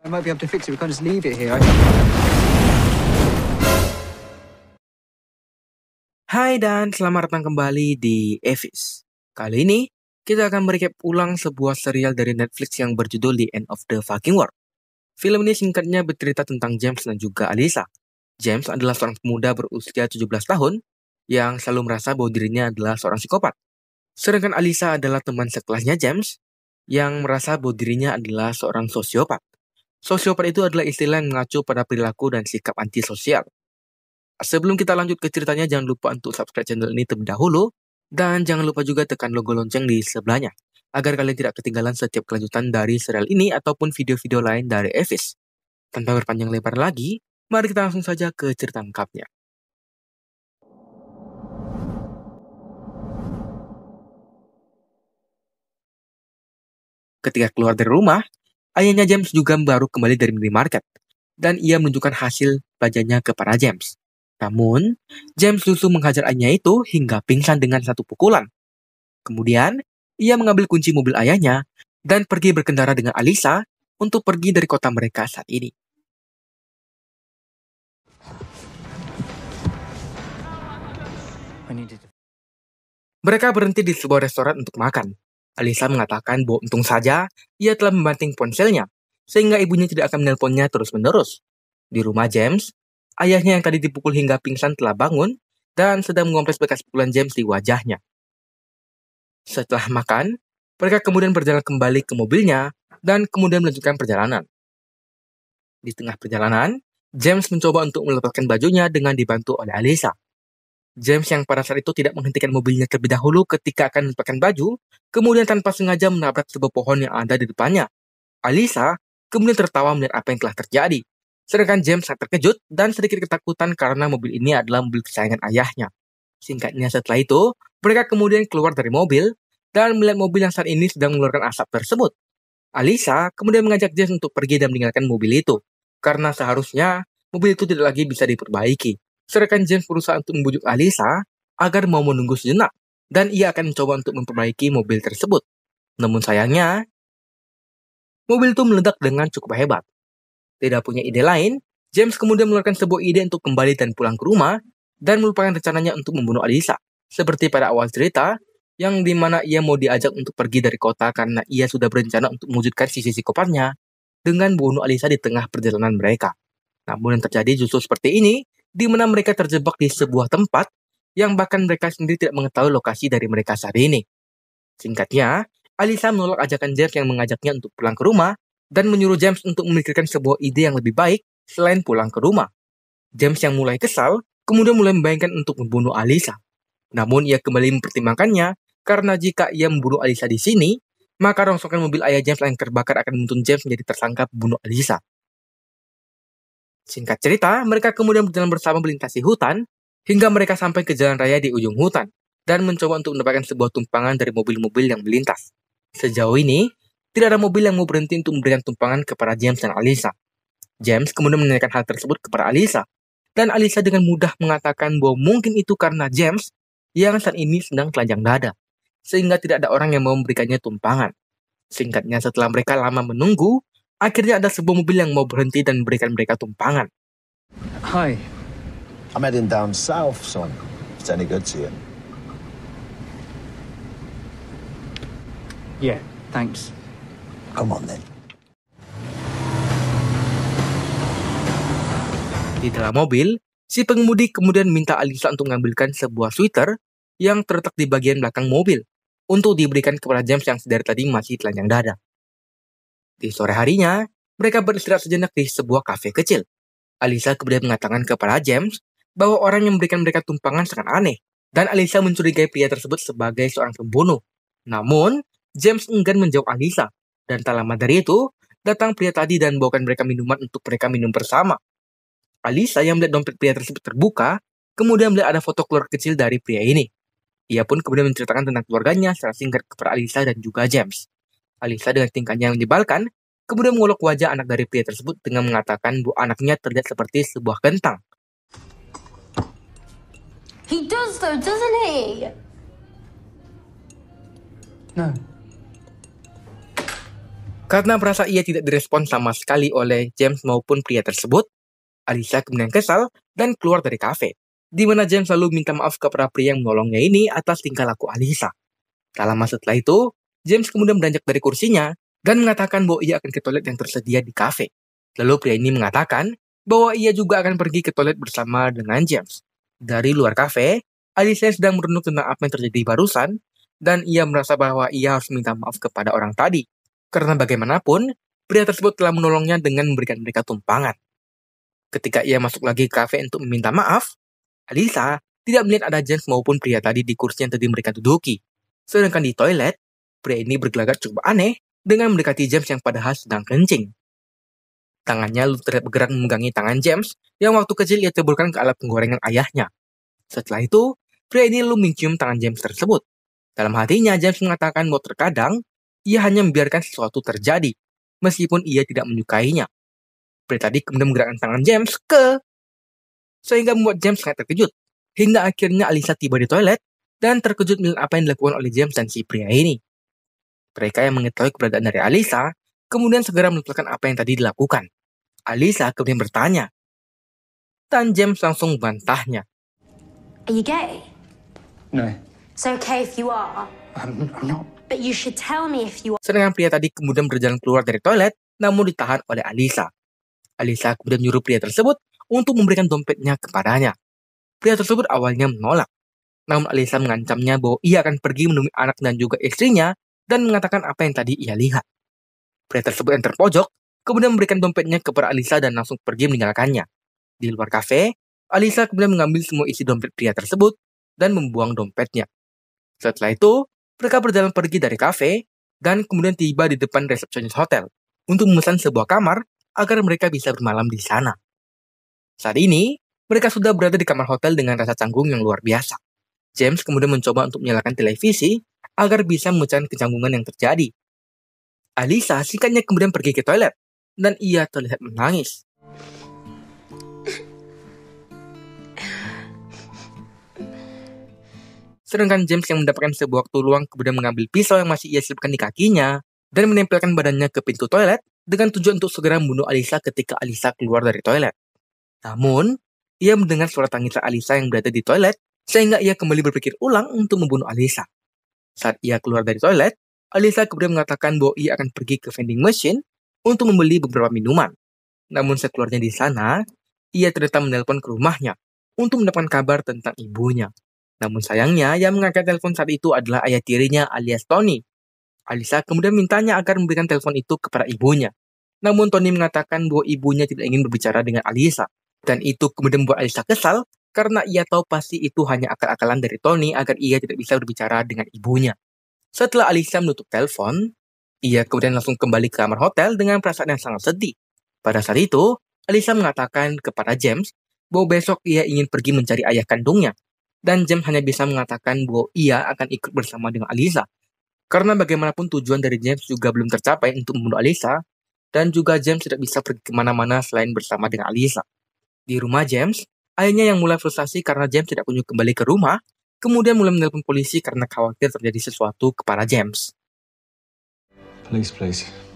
We might be able to fix it. We can't just leave it here. Hai dan selamat datang kembali di Evis. Kali ini kita akan merecap ulang sebuah serial dari Netflix yang berjudul The End of the Fucking World. Film ini singkatnya bercerita tentang James dan juga Alyssa. James adalah seorang pemuda berusia 17 tahun yang selalu merasa bahwa dirinya adalah seorang psikopat. Sedangkan Alyssa adalah teman sekelasnya James yang merasa bahwa dirinya adalah seorang sosiopat. Sosiopat itu adalah istilah yang mengacu pada perilaku dan sikap antisosial. Sebelum kita lanjut ke ceritanya, jangan lupa untuk subscribe channel ini terlebih dahulu. Dan jangan lupa juga tekan logo lonceng di sebelahnya, agar kalian tidak ketinggalan setiap kelanjutan dari serial ini ataupun video-video lain dari Evis. Tanpa berpanjang lebar lagi, mari kita langsung saja ke cerita lengkapnya. Ketika keluar dari rumah, ayahnya James juga baru kembali dari minimarket, dan ia menunjukkan hasil belajarnya kepada James. Namun, James justru menghajar ayahnya itu hingga pingsan dengan satu pukulan. Kemudian, ia mengambil kunci mobil ayahnya dan pergi berkendara dengan Alyssa untuk pergi dari kota mereka saat ini. Mereka berhenti di sebuah restoran untuk makan. Alyssa mengatakan bahwa untung saja ia telah membanting ponselnya, sehingga ibunya tidak akan menelponnya terus-menerus. Di rumah James, ayahnya yang tadi dipukul hingga pingsan telah bangun dan sedang mengompres bekas pukulan James di wajahnya. Setelah makan, mereka kemudian berjalan kembali ke mobilnya dan kemudian melanjutkan perjalanan. Di tengah perjalanan, James mencoba untuk melepaskan bajunya dengan dibantu oleh Alyssa. James yang pada saat itu tidak menghentikan mobilnya terlebih dahulu ketika akan melepaskan baju, kemudian tanpa sengaja menabrak sebuah pohon yang ada di depannya. Alyssa kemudian tertawa melihat apa yang telah terjadi. Sedangkan James sangat terkejut dan sedikit ketakutan karena mobil ini adalah mobil kesayangan ayahnya. Singkatnya setelah itu, mereka kemudian keluar dari mobil dan melihat mobil yang saat ini sedang mengeluarkan asap tersebut. Alyssa kemudian mengajak James untuk pergi dan meninggalkan mobil itu, karena seharusnya mobil itu tidak lagi bisa diperbaiki. Sedangkan James berusaha untuk membujuk Alyssa agar mau menunggu sejenak, dan ia akan mencoba untuk memperbaiki mobil tersebut. Namun sayangnya, mobil itu meledak dengan cukup hebat. Tidak punya ide lain, James kemudian mengeluarkan sebuah ide untuk kembali dan pulang ke rumah dan melupakan rencananya untuk membunuh Alyssa. Seperti pada awal cerita, yang dimana ia mau diajak untuk pergi dari kota karena ia sudah berencana untuk mewujudkan sisi psikopatnya dengan membunuh Alyssa di tengah perjalanan mereka. Namun yang terjadi justru seperti ini, di mana mereka terjebak di sebuah tempat yang bahkan mereka sendiri tidak mengetahui lokasi dari mereka saat ini. Singkatnya, Alyssa menolak ajakan James yang mengajaknya untuk pulang ke rumah dan menyuruh James untuk memikirkan sebuah ide yang lebih baik selain pulang ke rumah. James yang mulai kesal, kemudian mulai membayangkan untuk membunuh Alyssa. Namun ia kembali mempertimbangkannya, karena jika ia membunuh Alyssa di sini, maka rongsokan mobil ayah James yang terbakar akan menuntun James menjadi tersangka pembunuh Alyssa. Singkat cerita, mereka kemudian berjalan bersama melintasi hutan, hingga mereka sampai ke jalan raya di ujung hutan, dan mencoba untuk mendapatkan sebuah tumpangan dari mobil-mobil yang melintas. Sejauh ini, tidak ada mobil yang mau berhenti untuk memberikan tumpangan kepada James dan Alyssa. James kemudian menanyakan hal tersebut kepada Alyssa, dan Alyssa dengan mudah mengatakan bahwa mungkin itu karena James yang saat ini sedang telanjang dada, sehingga tidak ada orang yang mau memberikannya tumpangan. Singkatnya, setelah mereka lama menunggu, akhirnya ada sebuah mobil yang mau berhenti dan memberikan mereka tumpangan. Hi. I'm heading down south, son. If it's any good to you. Yeah, thanks. Come on then. Di dalam mobil, si pengemudi kemudian minta Alyssa untuk mengambilkan sebuah sweater yang terletak di bagian belakang mobil untuk diberikan kepada James yang sedari tadi masih telanjang dada. Di sore harinya, mereka beristirahat sejenak di sebuah kafe kecil. Alyssa kemudian mengatakan kepada James bahwa orang yang memberikan mereka tumpangan sangat aneh, dan Alyssa mencurigai pria tersebut sebagai seorang pembunuh. Namun, James enggan menjawab Alyssa, dan tak lama dari itu, datang pria tadi dan membawakan mereka minuman untuk mereka minum bersama. Alyssa yang melihat dompet pria tersebut terbuka, kemudian melihat ada foto keluarga kecil dari pria ini. Ia pun kemudian menceritakan tentang keluarganya secara singkat kepada Alyssa dan juga James. Alyssa dengan tingkahnya yang menyebalkan, kemudian mengolok wajah anak dari pria tersebut dengan mengatakan bahwa anaknya terlihat seperti sebuah kentang. He does though, doesn't he? No. Karena merasa ia tidak direspon sama sekali oleh James maupun pria tersebut, Alisa kemudian kesal dan keluar dari kafe, di mana James lalu minta maaf kepada pria yang menolongnya ini atas tingkah laku Alisa. Tak lama setelah itu, James kemudian beranjak dari kursinya dan mengatakan bahwa ia akan ke toilet yang tersedia di kafe. Lalu pria ini mengatakan bahwa ia juga akan pergi ke toilet bersama dengan James. Dari luar kafe, Alisa sedang merenung tentang apa yang terjadi barusan, dan ia merasa bahwa ia harus minta maaf kepada orang tadi. Karena bagaimanapun, pria tersebut telah menolongnya dengan memberikan mereka tumpangan. Ketika ia masuk lagi ke kafe untuk meminta maaf, Alisa tidak melihat ada James maupun pria tadi di kursi yang tadi mereka duduki. Sedangkan di toilet, pria ini bergelagat cukup aneh dengan mendekati James yang padahal sedang kencing. Tangannya lalu terlihat bergerak memegangi tangan James yang waktu kecil ia ceburkan ke alat penggorengan ayahnya. Setelah itu, pria ini lalu mencium tangan James tersebut. Dalam hatinya, James mengatakan bahwa terkadang ia hanya membiarkan sesuatu terjadi, meskipun ia tidak menyukainya. Pria tadi kemudian menggerakkan tangan James sehingga membuat James sangat terkejut. Hingga akhirnya Alisa tiba di toilet dan terkejut melihat apa yang dilakukan oleh James dan si pria ini. Mereka yang mengetahui keberadaan dari Alisa kemudian segera menuturkan apa yang tadi dilakukan. Alisa kemudian bertanya, dan James langsung membantahnya. Are you gay? No, It's okay if you are, I'm not. but you should tell me if you are. Sedangkan pria tadi kemudian berjalan keluar dari toilet, namun ditahan oleh Alisa. Alisa kemudian menyuruh pria tersebut untuk memberikan dompetnya kepadanya. Pria tersebut awalnya menolak, namun Alisa mengancamnya bahwa ia akan pergi menemui anak dan juga istrinya dan mengatakan apa yang tadi ia lihat. Pria tersebut yang terpojok kemudian memberikan dompetnya kepada Alisa dan langsung pergi meninggalkannya. Di luar kafe, Alisa kemudian mengambil semua isi dompet pria tersebut dan membuang dompetnya. Setelah itu, mereka berjalan pergi dari kafe dan kemudian tiba di depan resepsionis hotel untuk memesan sebuah kamar agar mereka bisa bermalam di sana. Saat ini, mereka sudah berada di kamar hotel dengan rasa canggung yang luar biasa. James kemudian mencoba untuk menyalakan televisi agar bisa memecahkan kecanggungan yang terjadi. Alisa singkatnya kemudian pergi ke toilet dan ia terlihat menangis. Sedangkan James yang mendapatkan sebuah waktu luang kemudian mengambil pisau yang masih ia selipkan di kakinya dan menempelkan badannya ke pintu toilet dengan tujuan untuk segera membunuh Alisa ketika Alisa keluar dari toilet. Namun, ia mendengar suara tangisan Alisa yang berada di toilet sehingga ia kembali berpikir ulang untuk membunuh Alisa. Saat ia keluar dari toilet, Alisa kemudian mengatakan bahwa ia akan pergi ke vending machine untuk membeli beberapa minuman. Namun sekeluarnya di sana, ia ternyata menelpon ke rumahnya untuk mendapatkan kabar tentang ibunya. Namun sayangnya, yang mengangkat telepon saat itu adalah ayah tirinya alias Tony. Alisa kemudian mintanya agar memberikan telepon itu kepada ibunya. Namun Tony mengatakan bahwa ibunya tidak ingin berbicara dengan Alisa. Dan itu kemudian membuat Alisa kesal karena ia tahu pasti itu hanya akal-akalan dari Tony agar ia tidak bisa berbicara dengan ibunya. Setelah Alisa menutup telepon, ia kemudian langsung kembali ke kamar hotel dengan perasaan yang sangat sedih. Pada saat itu, Alisa mengatakan kepada James bahwa besok ia ingin pergi mencari ayah kandungnya. Dan James hanya bisa mengatakan bahwa ia akan ikut bersama dengan Alisa. Karena bagaimanapun tujuan dari James juga belum tercapai untuk membunuh Alisa, dan juga James tidak bisa pergi kemana-mana selain bersama dengan Alisa. Di rumah James, ayahnya yang mulai frustasi karena James tidak kunjung kembali ke rumah, kemudian mulai menelpon polisi karena khawatir terjadi sesuatu kepada James. Please.